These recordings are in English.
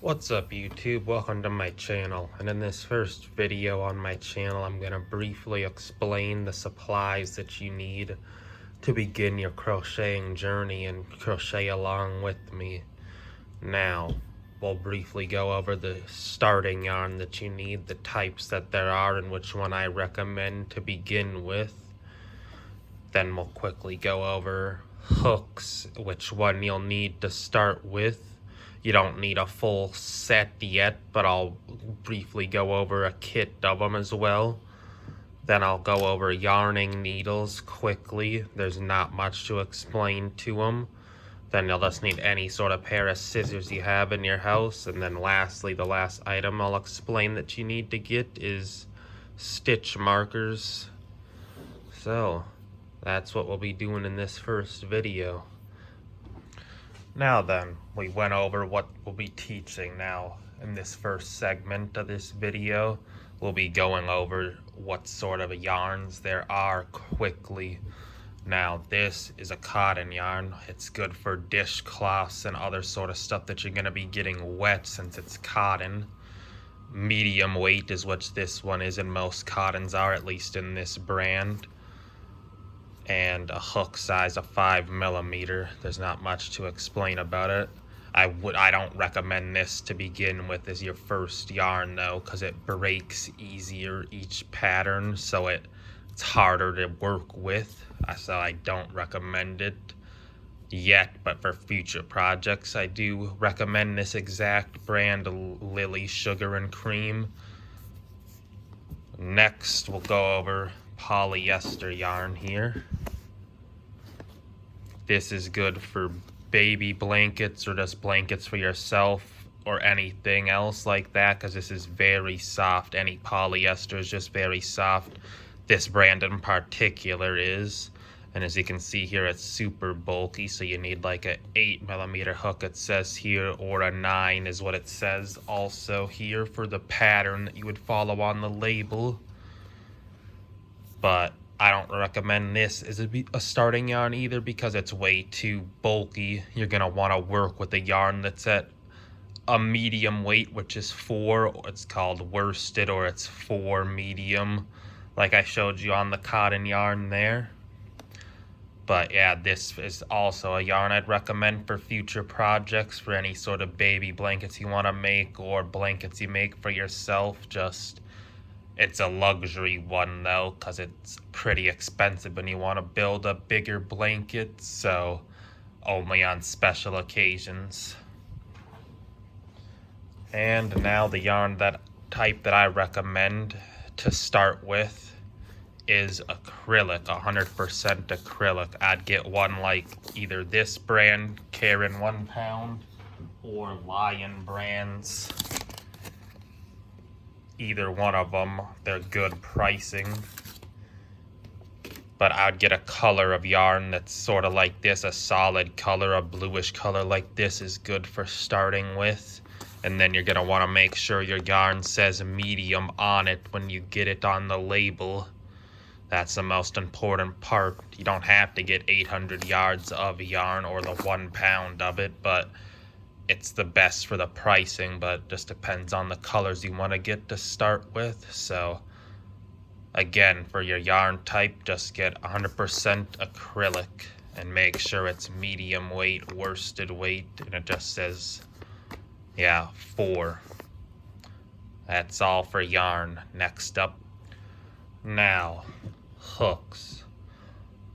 What's up YouTube? Welcome to my channel, and in this first video on my channel I'm going to briefly explain the supplies that you need to begin your crocheting journey and crochet along with me. Now, we'll briefly go over the starting yarn that you need, the types that there are, and which one I recommend to begin with. Then we'll quickly go over hooks, which one you'll need to start with. You don't need a full set yet, but I'll briefly go over a kit of them as well. Then I'll go over yarning needles quickly. There's not much to explain to them. Then you'll just need any sort of pair of scissors you have in your house. And then lastly, the last item I'll explain that you need to get is stitch markers. So that's what we'll be doing in this first video. Now then, we went over what we'll be teaching. Now, in this first segment of this video, we'll be going over what sort of yarns there are quickly. Now, this is a cotton yarn. It's good for dishcloths and other sort of stuff that you're going to be getting wet since it's cotton. Medium weight is what this one is, and most cottons are, at least in this brand. And a hook size of 5mm. There's not much to explain about it. I don't recommend this to begin with as your first yarn though, because it breaks easier each pattern, so it's harder to work with. So I don't recommend it yet, but for future projects I do recommend this exact brand, Lily Sugar and Cream. Next we'll go over polyester yarn here. This is good for baby blankets or just blankets for yourself or anything else like that, because this is very soft. Any polyester is just very soft. This brand in particular is, and as you can see here, it's super bulky, so you need like a 8mm hook, it says here, or a 9 is what it says also here for the pattern that you would follow on the label. But I don't recommend this as a starting yarn either, because it's way too bulky. You're going to want to work with a yarn that's at a medium weight, which is 4. It's called worsted, or it's 4 medium, like I showed you on the cotton yarn there. But yeah, this is also a yarn I'd recommend for future projects, for any sort of baby blankets you want to make or blankets you make for yourself. It's a luxury one though, because it's pretty expensive when you want to build a bigger blanket, so only on special occasions. And now the yarn type that I recommend to start with is acrylic, 100% acrylic. I'd get one like either this brand, Karen 1 pound, or Lion brands. Either one of them, they're good pricing. But I'd get a color of yarn that's sort of like this, a solid color, a bluish color like this is good for starting with. And then you're gonna want to make sure your yarn says medium on it when you get it on the label. That's the most important part. You don't have to get 800 yards of yarn or the 1 pound of it, but it's the best for the pricing, but just depends on the colors you want to get to start with. So again, for your yarn type, just get 100% acrylic and make sure it's medium weight, worsted weight, and it just says 4. That's all for yarn. Next up, now hooks.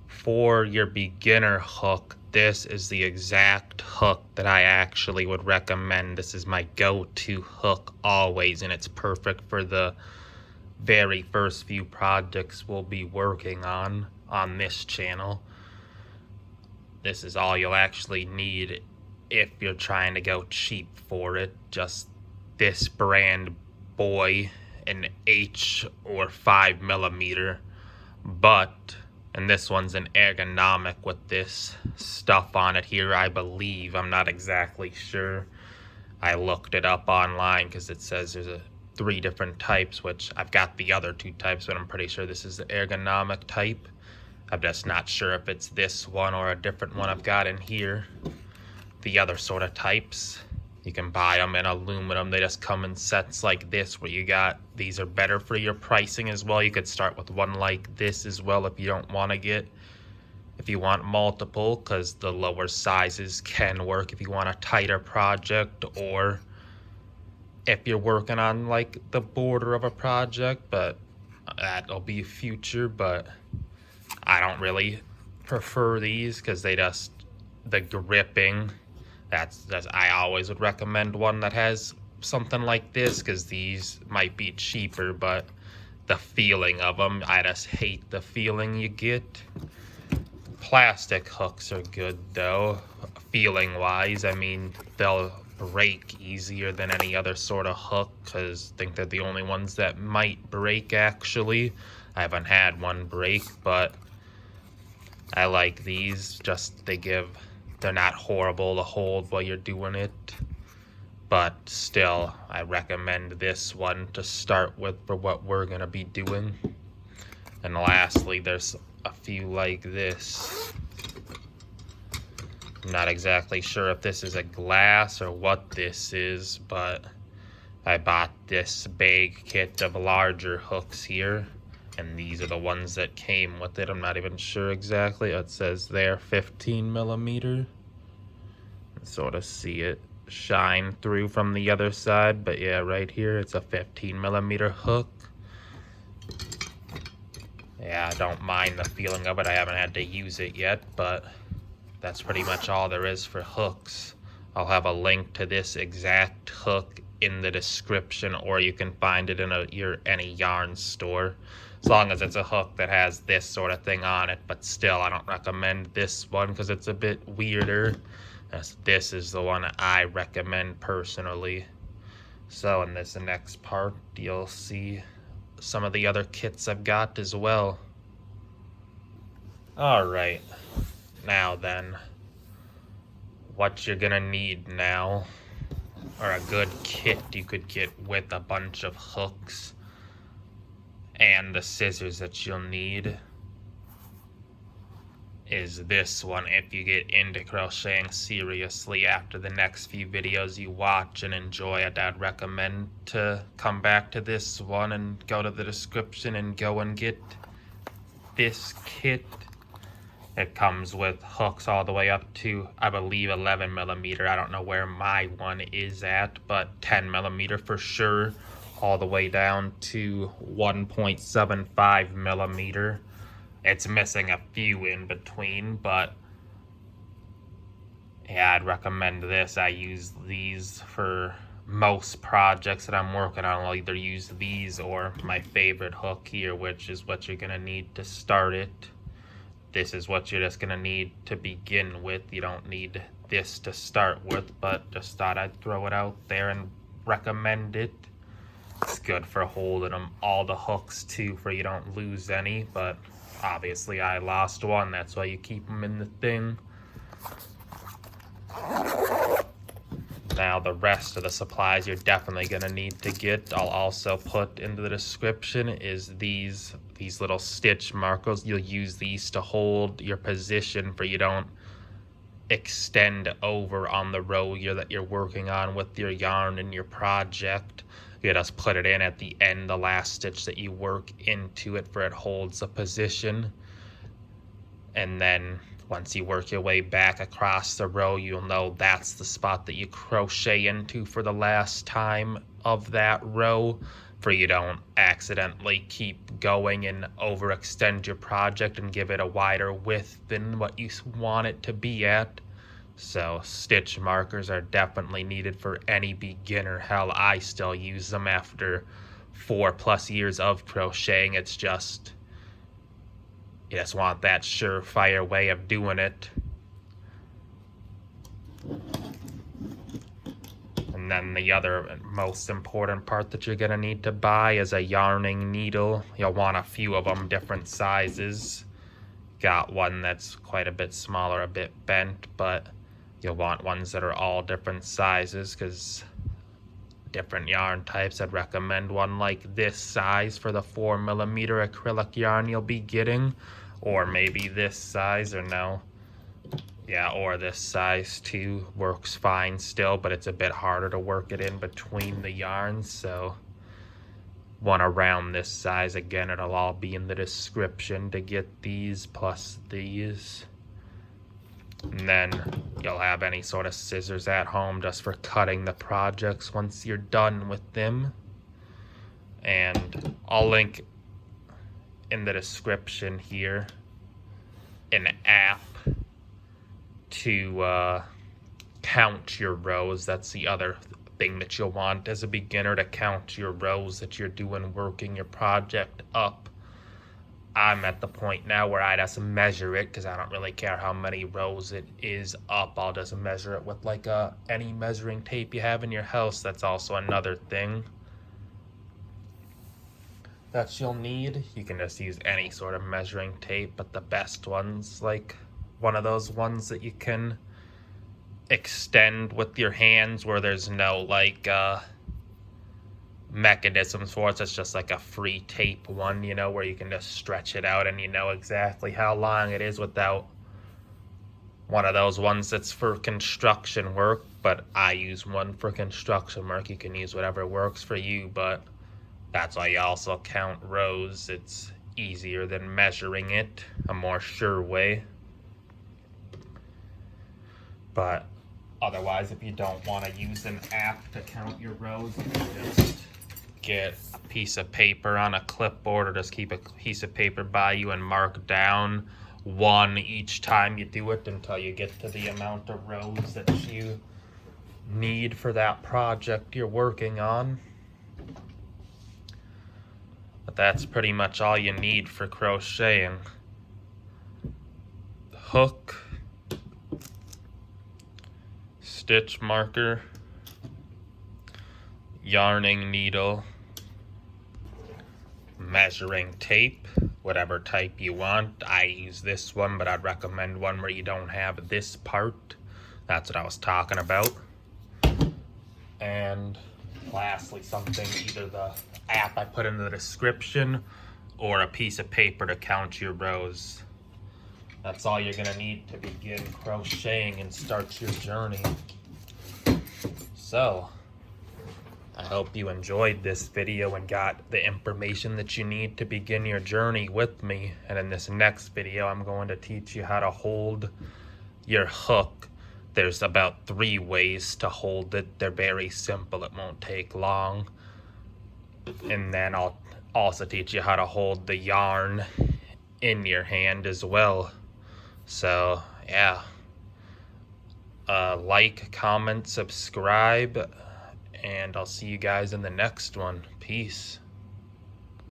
For your beginner hook, this is the exact hook that I actually would recommend. This is my go-to hook always, and it's perfect for the very first few projects we'll be working on this channel. This is all you'll actually need if you're trying to go cheap for it. Just this brand Boy, an H or 5mm, and this one's an ergonomic with this stuff on it here, I believe. I'm not exactly sure. I looked it up online because it says there's 3 different types, which I've got the other 2 types, but I'm pretty sure this is the ergonomic type. I'm just not sure if it's this one or a different one I've got in here. The other sort of types, You can buy them in aluminum. They just come in sets like this where you got, these are better for your pricing as well. You could start with one like this as well if you don't want to get, if you want multiple, because the lower sizes can work if you want a tighter project, or if you're working on like the border of a project, but that'll be future. But I don't really prefer these because they just, the gripping, that's I always would recommend one that has something like this, because these might be cheaper, but the feeling of them, I just hate the feeling you get. Plastic hooks are good though, feeling wise. I mean, they'll break easier than any other sort of hook, because I think they're the only ones that might break actually. I haven't had one break, but I like these. Just they're not horrible to hold while you're doing it, but still I recommend this one to start with for what we're gonna be doing. And lastly, there's a few like this. I'm not exactly sure if this is a glass or what this is, but I bought this big kit of larger hooks here, and these are the ones that came with it. I'm not even sure exactly. It says there 15 millimeter. Sort of see it shine through from the other side, but yeah, right here it's a 15 millimeter hook. Yeah, I don't mind the feeling of it. I haven't had to use it yet, but that's pretty much all there is for hooks. I'll have a link to this exact hook in the description, or you can find it in any yarn store, as long as it's a hook that has this sort of thing on it. But still, I don't recommend this one because it's a bit weirder. This is the one I recommend personally. So in this next part, you'll see some of the other kits I've got as well. Alright, now then, what you're gonna need now, or a good kit you could get with a bunch of hooks and the scissors that you'll need, is this one. If you get into crocheting seriously after the next few videos you watch and enjoy it, I'd recommend to come back to this one and go to the description and go and get this kit. It comes with hooks all the way up to, I believe, 11 millimeter. I don't know where my one is at, but 10 millimeter for sure, all the way down to 1.75 millimeter. It's missing a few in between, but yeah, I'd recommend this. I use these for most projects that I'm working on. I'll either use these or my favorite hook here, which is what you're gonna need to start it. This is what you're just gonna need to begin with. You don't need this to start with, but just thought I'd throw it out there and recommend it. It's good for holding them, all the hooks too, for you don't lose any, but obviously I lost one, that's why you keep them in the thing. Now the rest of the supplies you're definitely gonna need to get, I'll also put into the description, is these little stitch markers. You'll use these to hold your position for you don't extend over on the row that you're working on with your yarn and your project. You just put it in at the end, the last stitch that you work into it, for it holds a position. And then once you work your way back across the row, you'll know that's the spot that you crochet into for the last time of that row, for you don't accidentally keep going and overextend your project and give it a wider width than what you want it to be at. So stitch markers are definitely needed for any beginner. Hell, I still use them after 4+ years of crocheting. It's just, you just want that surefire way of doing it. And then the other most important part that you're gonna need to buy is a yarning needle. You'll want a few of them, different sizes. Got one that's quite a bit smaller, a bit bent, but you'll want ones that are all different sizes, because different yarn types. I'd recommend one like this size for the 4 millimeter acrylic yarn you'll be getting, or maybe this size, or no, Yeah, or this size too works fine still, but it's a bit harder to work it in between the yarns. So one around this size, again, it'll all be in the description to get these plus these. And then you'll have any sort of scissors at home just for cutting the projects once you're done with them. And I'll link in the description here an app to count your rows. That's the other thing that you'll want as a beginner, to count your rows that you're doing working your project up. I'm at the point now where I just measure it because I don't really care how many rows it is up. I'll just measure it with like any measuring tape you have in your house. That's also another thing that you'll need. You can just use any sort of measuring tape, but the best ones, like one of those ones that you can extend with your hands where there's no like mechanisms for it. It's just like a free tape one, you know, where you can just stretch it out and you know exactly how long it is, without one of those ones that's for construction work. But I use one for construction work. You can use whatever works for you, but that's why you also count rows. It's easier than measuring it, a more sure way. But otherwise, if you don't want to use an app to count your rows, you can just get a piece of paper on a clipboard, or just keep a piece of paper by you and mark down one each time you do it until you get to the amount of rows that you need for that project you're working on. But that's pretty much all you need for crocheting. Hook, stitch marker, yarning needle, measuring tape, whatever type you want. I use this one, but I'd recommend one where you don't have this part. That's what I was talking about. And lastly, something, either the app I put in the description or a piece of paper to count your rows. That's all you're gonna need to begin crocheting and start your journey. So I hope you enjoyed this video and got the information that you need to begin your journey with me. And in this next video, I'm going to teach you how to hold your hook. There's about 3 ways to hold it. They're very simple. It won't take long. And then I'll also teach you how to hold the yarn in your hand as well. So yeah, like, comment, subscribe, and I'll see you guys in the next one. Peace.